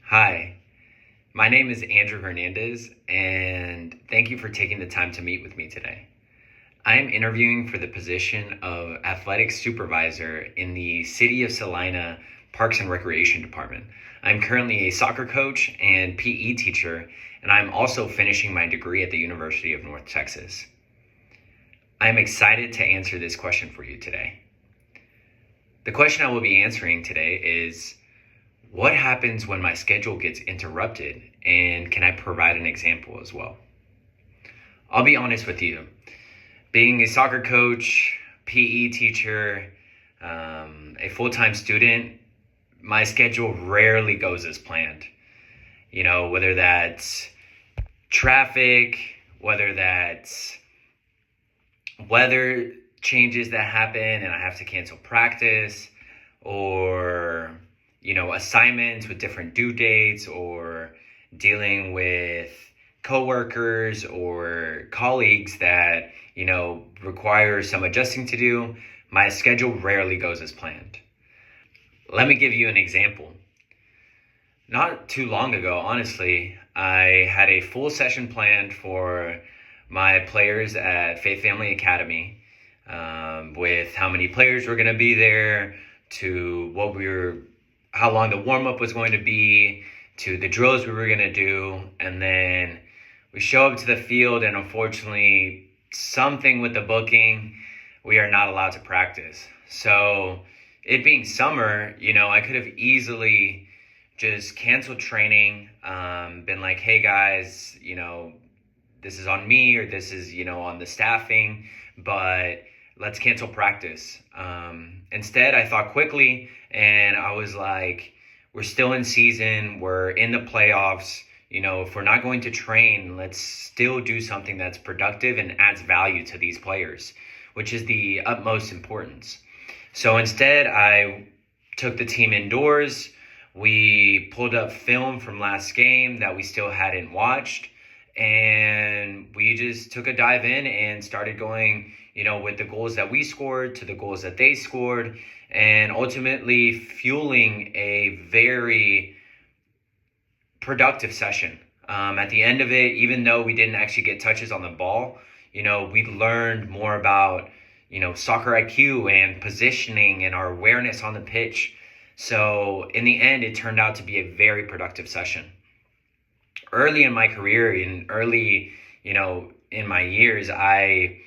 Hi, my name is Andrew Hernandez, and thank you for taking the time to meet with me today. I am interviewing for the position of athletic supervisor in the City of Salina Parks and Recreation Department. I'm currently a soccer coach and PE teacher, and I'm also finishing my degree at the University of North Texas. I'm excited to answer this question for you today. The question I will be answering today is, what happens when my schedule gets interrupted, and can I provide an example as well? I'll be honest with you. Being a soccer coach, PE teacher, a full-time student, my schedule rarely goes as planned. Whether that's traffic, whether that's weather changes that happen and I have to cancel practice, or assignments with different due dates, or dealing with coworkers or colleagues that, require some adjusting to do, my schedule rarely goes as planned. Let me give you an example. Not too long ago, honestly, I had a full session planned for my players at Faith Family Academy, with how many players were going to be there, to how long the warm-up was going to be, to the drills we were going to do. And then we show up to the field, and unfortunately, something with the booking, we are not allowed to practice. So it being summer, I could have easily just canceled training, been like, hey guys, this is on me, or this is, on the staffing, but let's cancel practice. Instead, I thought quickly, and I was like, we're still in season, we're in the playoffs. If we're not going to train, let's still do something that's productive and adds value to these players, which is the utmost importance. So instead, I took the team indoors. We pulled up film from last game that we still hadn't watched, and we just took a dive in and started going, with the goals that we scored to the goals that they scored, and ultimately fueling a very productive session. At the end of it, even though we didn't actually get touches on the ball, we learned more about, soccer IQ and positioning and our awareness on the pitch. So in the end, it turned out to be a very productive session. Early in my career, in my years, I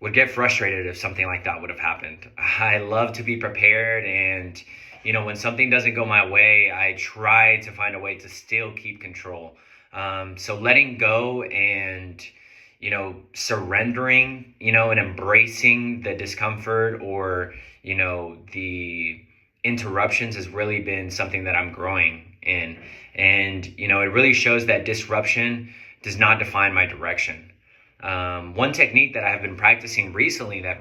would get frustrated if something like that would have happened. I love to be prepared, and when something doesn't go my way, I try to find a way to still keep control. So letting go and surrendering, and embracing the discomfort, or the interruptions, has really been something that I'm growing in. And it really shows that disruption does not define my direction. One technique that I've been practicing recently that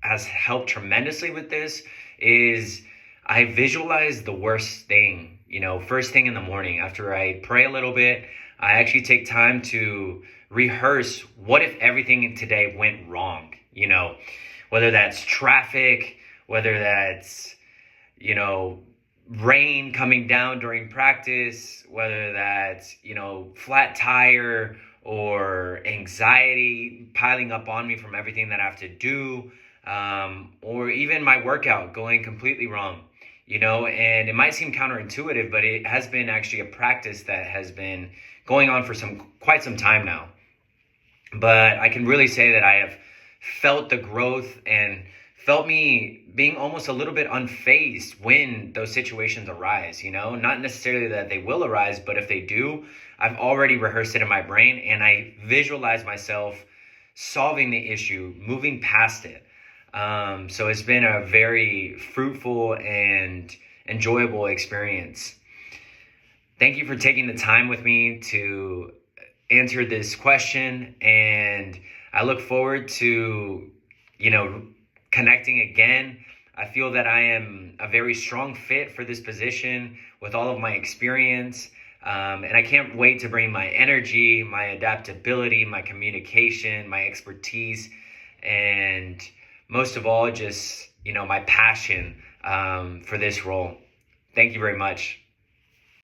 has helped tremendously with this is I visualize the worst thing, first thing in the morning. After I pray a little bit, I actually take time to rehearse, what if everything today went wrong? Whether that's traffic, whether that's, rain coming down during practice, whether that's, flat tire, or anxiety piling up on me from everything that I have to do, or even my workout going completely wrong, and it might seem counterintuitive, but it has been actually a practice that has been going on for quite some time now. But I can really say that I have felt the growth and felt me being almost a little bit unfazed when those situations arise, not necessarily that they will arise, but if they do, I've already rehearsed it in my brain, and I visualize myself solving the issue, moving past it. So it's been a very fruitful and enjoyable experience. Thank you for taking the time with me to answer this question, and I look forward to, connecting again. I feel that I am a very strong fit for this position with all of my experience. And I can't wait to bring my energy, my adaptability, my communication, my expertise, and most of all, just, my passion for this role. Thank you very much.